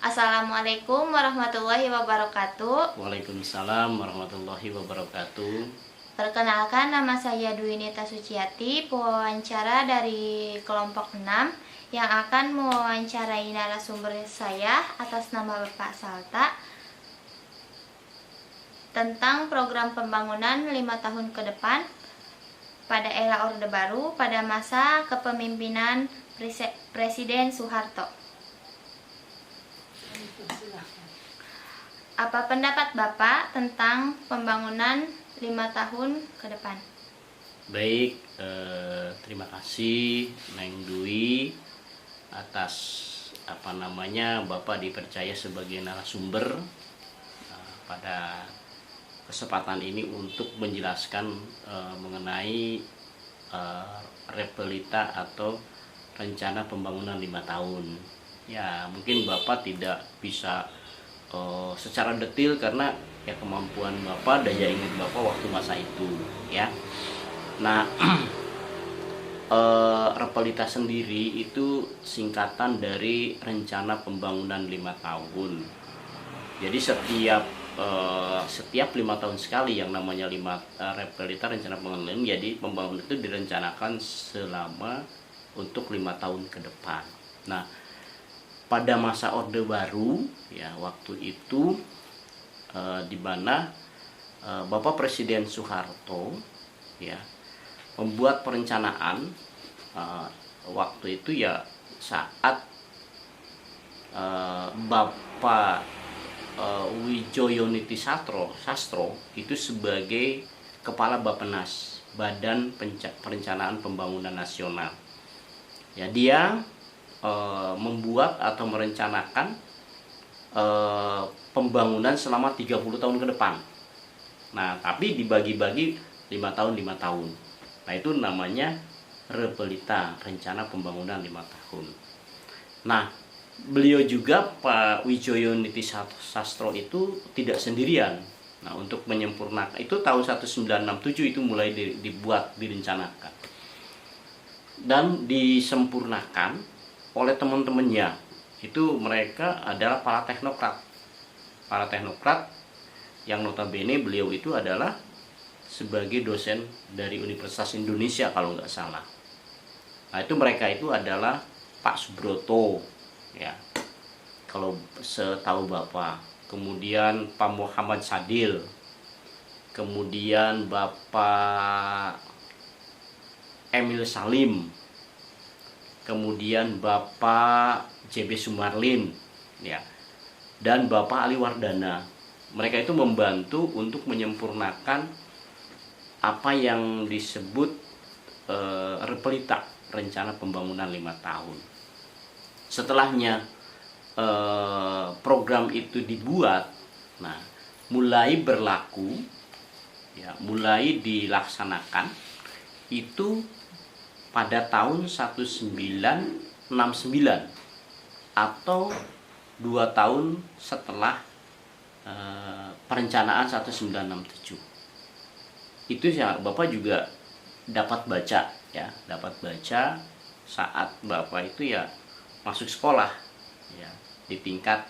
Assalamualaikum warahmatullahi wabarakatuh. Waalaikumsalam warahmatullahi wabarakatuh. Perkenalkan, nama saya Dwi Nita Suciati, pewawancara dari kelompok 6 yang akan mewawancarai narasumber saya atas nama Bapak Salta tentang program pembangunan 5 tahun ke depan pada era Orde Baru pada masa kepemimpinan Presiden Soeharto. Apa pendapat Bapak tentang pembangunan 5 tahun ke depan? Baik, terima kasih Neng Dwi atas Bapak dipercaya sebagai narasumber pada kesempatan ini untuk menjelaskan mengenai Repelita atau rencana pembangunan 5 tahun. Ya, mungkin Bapak tidak bisa secara detail karena ya kemampuan Bapak, daya ingat Bapak waktu masa itu ya. Nah, Repelita sendiri itu singkatan dari rencana pembangunan 5 tahun. Jadi setiap 5 tahun sekali yang namanya Repelita rencana pembangunan, jadi pembangunan itu direncanakan selama untuk 5 tahun ke depan. Nah, pada masa Orde Baru ya, waktu itu di mana Bapak Presiden Soeharto ya membuat perencanaan waktu itu ya saat Bapak Wijayoniti Sastro itu sebagai Kepala Bappenas, Badan Perencanaan Pembangunan Nasional. Ya, dia membuat atau merencanakan pembangunan selama 30 tahun ke depan. Nah, tapi dibagi-bagi 5 tahun 5 tahun. Nah, itu namanya Repelita, rencana pembangunan 5 tahun. Nah, beliau juga Pak Wijayoniti Sastro itu tidak sendirian. Nah, untuk menyempurnakan itu tahun 1967 itu mulai dibuat, direncanakan dan disempurnakan oleh teman-temannya. Itu mereka adalah para teknokrat yang notabene beliau itu adalah sebagai dosen dari Universitas Indonesia kalau nggak salah. Nah, itu mereka itu adalah Pak Subroto ya, kalau setahu Bapak, kemudian Pak Muhammad Sadil, kemudian Bapak Emil Salim, kemudian Bapak JB Sumarlin ya, dan Bapak Ali Wardana. Mereka itu membantu untuk menyempurnakan apa yang disebut Repelita, rencana pembangunan 5 tahun. Setelahnya program itu dibuat, nah mulai berlaku ya, mulai dilaksanakan itu pada tahun 1969 atau 2 tahun setelah perencanaan 1967. Itu ya Bapak juga dapat baca saat Bapak itu ya masuk sekolah ya, di tingkat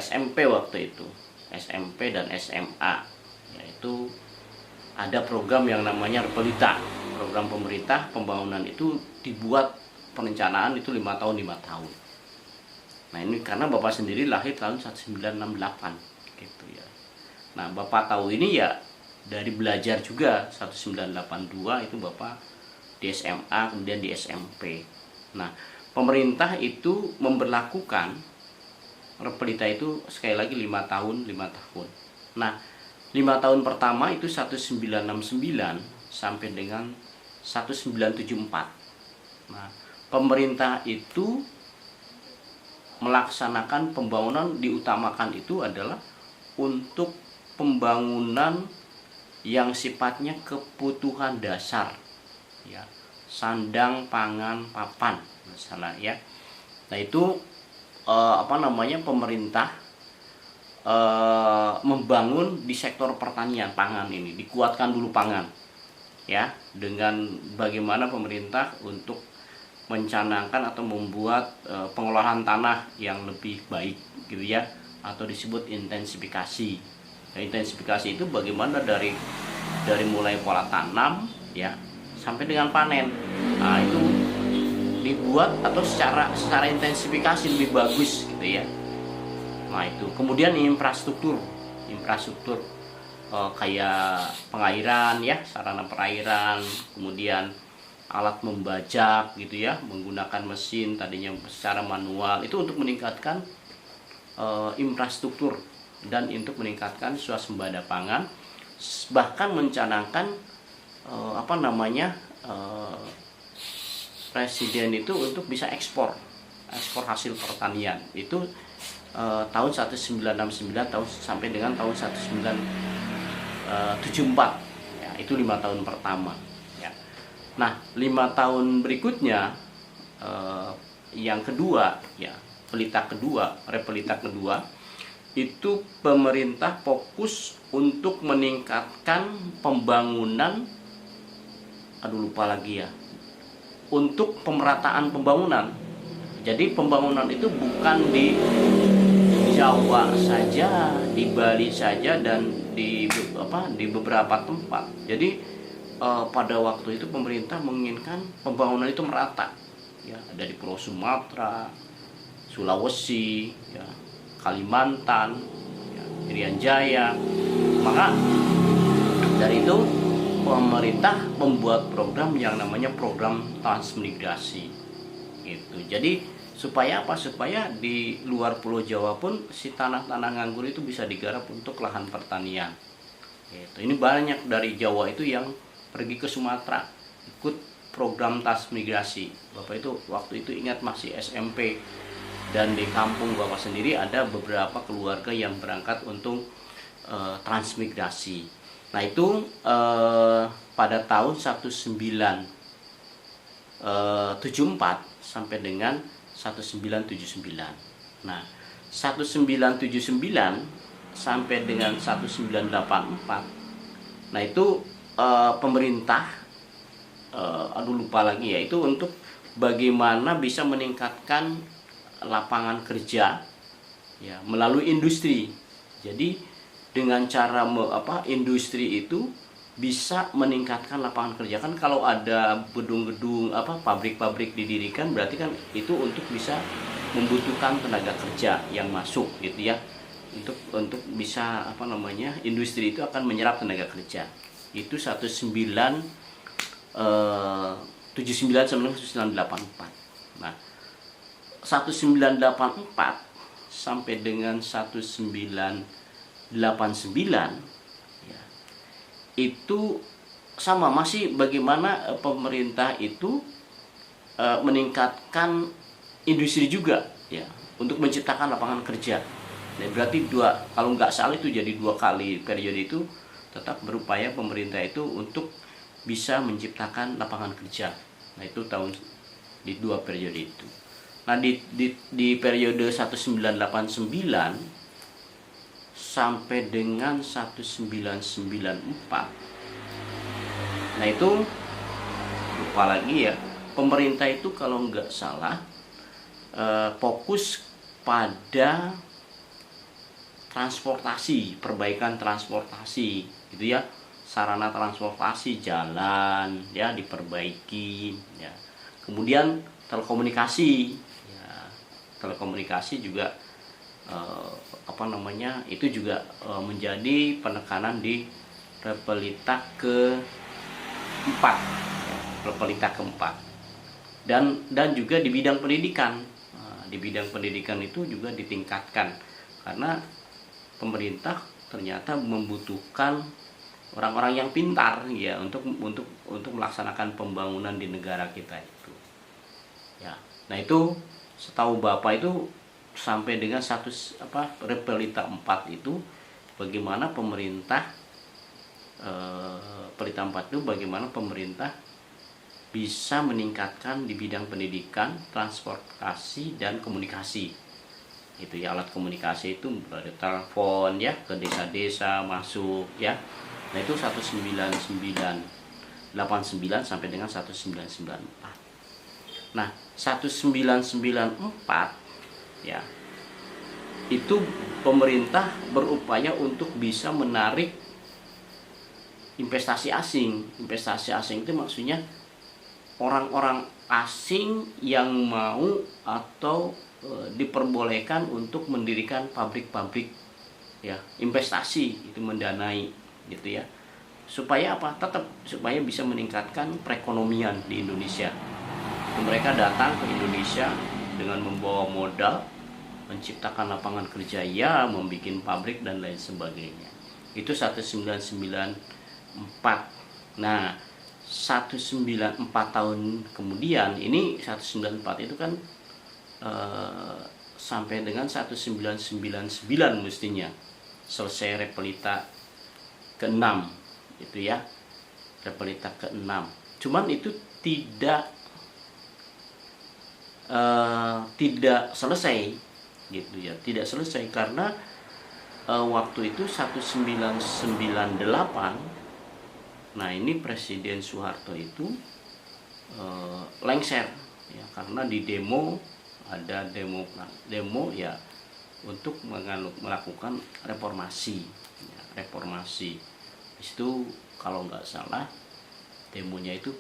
SMP waktu itu, SMP dan SMA, yaitu ada program yang namanya Repelita, program pemerintah pembangunan itu dibuat perencanaan itu 5 tahun 5 tahun. Nah, ini karena Bapak sendiri lahir tahun 1968 gitu ya. Nah, Bapak tahu ini ya dari belajar juga 1982 itu Bapak di SMA kemudian di SMP. Nah, pemerintah itu memberlakukan Repelita itu sekali lagi 5 tahun 5 tahun. Nah, 5 tahun pertama itu 1969 sampai dengan 1974. Nah, pemerintah itu melaksanakan pembangunan, diutamakan itu adalah untuk pembangunan yang sifatnya kebutuhan dasar ya, sandang, pangan, papan misalnya ya. Nah, itu pemerintah membangun di sektor pertanian, pangan ini dikuatkan dulu pangan ya, dengan bagaimana pemerintah untuk mencanangkan atau membuat pengolahan tanah yang lebih baik gitu ya, atau disebut intensifikasi. Nah, intensifikasi itu bagaimana dari mulai pola tanam ya sampai dengan panen. Nah, itu dibuat atau secara intensifikasi lebih bagus gitu ya. Nah, itu kemudian infrastruktur kayak pengairan ya, sarana perairan, kemudian alat membajak gitu ya, menggunakan mesin tadinya secara manual, itu untuk meningkatkan infrastruktur dan untuk meningkatkan swasembada pangan, bahkan mencanangkan presiden itu untuk bisa ekspor hasil pertanian itu tahun 1969 sampai dengan tahun 1974 ya, itu 5 tahun pertama ya. Nah, 5 tahun berikutnya yang kedua ya, repelita kedua itu pemerintah fokus untuk meningkatkan pembangunan, untuk pemerataan pembangunan. Jadi pembangunan itu bukan di Jawa saja, di Bali saja, dan di beberapa tempat. Jadi pada waktu itu pemerintah menginginkan pembangunan itu merata. Ya, ada di Pulau Sumatera, Sulawesi, ya, Kalimantan, ya, Irian Jaya. Maka dari itu pemerintah membuat program yang namanya program transmigrasi. Gitu. Jadi supaya apa? Supaya di luar Pulau Jawa pun si tanah-tanah nganggur itu bisa digarap untuk lahan pertanian. Gitu. Ini banyak dari Jawa itu yang pergi ke Sumatera ikut program transmigrasi. Bapak itu waktu itu ingat masih SMP, dan di kampung Bapak sendiri ada beberapa keluarga yang berangkat untuk transmigrasi. Nah, itu pada tahun 1974 sampai dengan 1979. Nah, 1979 sampai dengan 1984. Nah, itu pemerintah itu untuk bagaimana bisa meningkatkan lapangan kerja ya melalui industri. Jadi dengan cara industri itu bisa meningkatkan lapangan kerja. Kan kalau ada gedung-gedung pabrik-pabrik didirikan, berarti kan itu untuk bisa membutuhkan tenaga kerja yang masuk gitu ya. Untuk bisa industri itu akan menyerap tenaga kerja. Itu 1979 sampai 1984. Nah, 1984 sampai dengan 1989 ya, itu sama, masih bagaimana pemerintah itu meningkatkan industri juga ya untuk menciptakan lapangan kerja. Nah, berarti kalau nggak salah itu jadi 2 kali periode itu tetap berupaya pemerintah itu untuk bisa menciptakan lapangan kerja. Nah, itu di 2 periode itu. Nah, di periode 1989 sampai dengan 1994. Nah, itu lupa lagi ya. Pemerintah itu kalau nggak salah fokus pada transportasi, perbaikan transportasi gitu ya. Sarana transportasi, jalan ya diperbaiki ya. Kemudian telekomunikasi ya. Telekomunikasi juga itu juga menjadi penekanan di repelita keempat ya, repelita keempat. Dan juga di bidang pendidikan. Nah, di bidang pendidikan itu juga ditingkatkan karena pemerintah ternyata membutuhkan orang-orang yang pintar ya untuk melaksanakan pembangunan di negara kita itu. Ya. Nah, itu setahu Bapak itu sampai dengan repelita 4 itu bagaimana pemerintah pelita 4 itu bagaimana pemerintah bisa meningkatkan di bidang pendidikan, transportasi, dan komunikasi. Itu ya, alat komunikasi itu ada telepon ya ke desa-desa masuk ya. Nah, itu 1989 sampai dengan 1994. Nah, 1994 ya, itu pemerintah berupaya untuk bisa menarik investasi asing. Investasi asing itu maksudnya orang-orang asing yang mau atau diperbolehkan untuk mendirikan pabrik-pabrik ya, investasi itu mendanai gitu ya. Supaya apa? Tetap supaya bisa meningkatkan perekonomian di Indonesia. Mereka datang ke Indonesia dengan membawa modal, menciptakan lapangan kerja ya, membuat pabrik dan lain sebagainya. Itu 1994. Nah, 194 tahun kemudian, ini 194 itu kan sampai dengan 1999 mestinya selesai Repelita ke-6 itu ya, Repelita ke-6. Cuman itu tidak selesai gitu ya, tidak selesai karena waktu itu 1998. Nah, ini Presiden Soeharto itu lengser ya, karena di ada demo ya untuk melakukan reformasi ya, reformasi. Itu kalau nggak salah demonya itu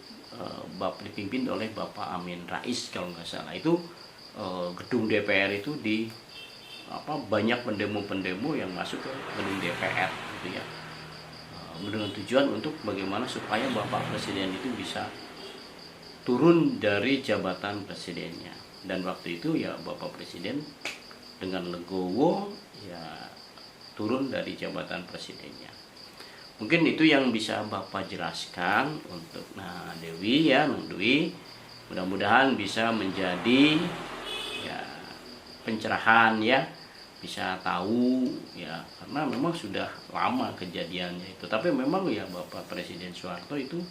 dipimpin oleh Bapak Amin Rais kalau nggak salah. Itu gedung DPR itu banyak pendemo yang masuk ke gedung DPR gitu ya, dengan tujuan untuk bagaimana supaya Bapak Presiden itu bisa turun dari jabatan presidennya. Dan waktu itu ya Bapak Presiden dengan legowo ya turun dari jabatan presidennya. Mungkin itu yang bisa Bapak jelaskan untuk Dewi ya, Dewi. Mudah-mudahan bisa menjadi ya pencerahan ya, bisa tahu ya, karena memang sudah lama kejadiannya itu. Tapi memang ya Bapak Presiden Soeharto itu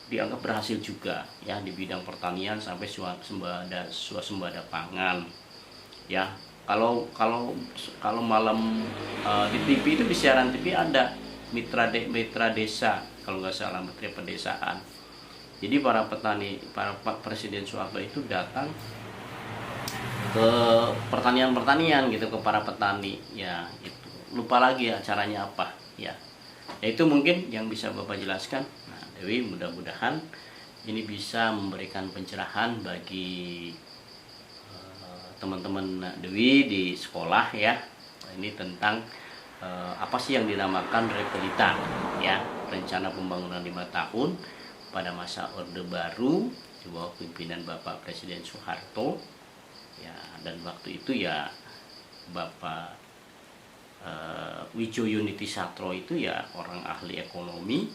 dianggap berhasil juga ya di bidang pertanian sampai swasembada pangan ya. Kalau malam di TV itu, di siaran TV ada mitra desa kalau nggak salah, mitra pedesaan. Jadi para Presiden Soeharto itu datang ke pertanian gitu, ke para petani ya, itu lupa lagi acaranya apa ya. Itu mungkin yang bisa Bapak jelaskan. Dewi, mudah-mudahan ini bisa memberikan pencerahan bagi teman-teman Dewi di sekolah ya. Ini tentang apa sih yang dinamakan Repelita ya, rencana pembangunan 5 tahun pada masa Orde Baru di bawah pimpinan Bapak Presiden Soeharto ya. Dan waktu itu ya Bapak Widjojo Nitisatro itu ya orang ahli ekonomi,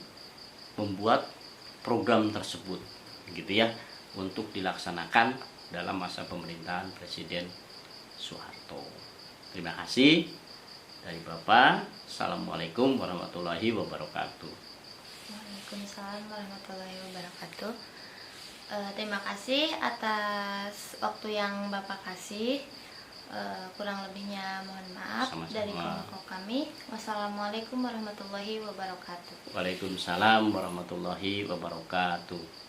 membuat program tersebut gitu ya, untuk dilaksanakan dalam masa pemerintahan Presiden Soeharto. Terima kasih dari Bapak. Assalamualaikum warahmatullahi wabarakatuh. Waalaikumsalam warahmatullahi wabarakatuh. Terima kasih atas waktu yang Bapak kasih. Kurang lebihnya mohon maaf. Sama-sama. Dari kelompok kami. Wassalamualaikum warahmatullahi wabarakatuh. Waalaikumsalam warahmatullahi wabarakatuh.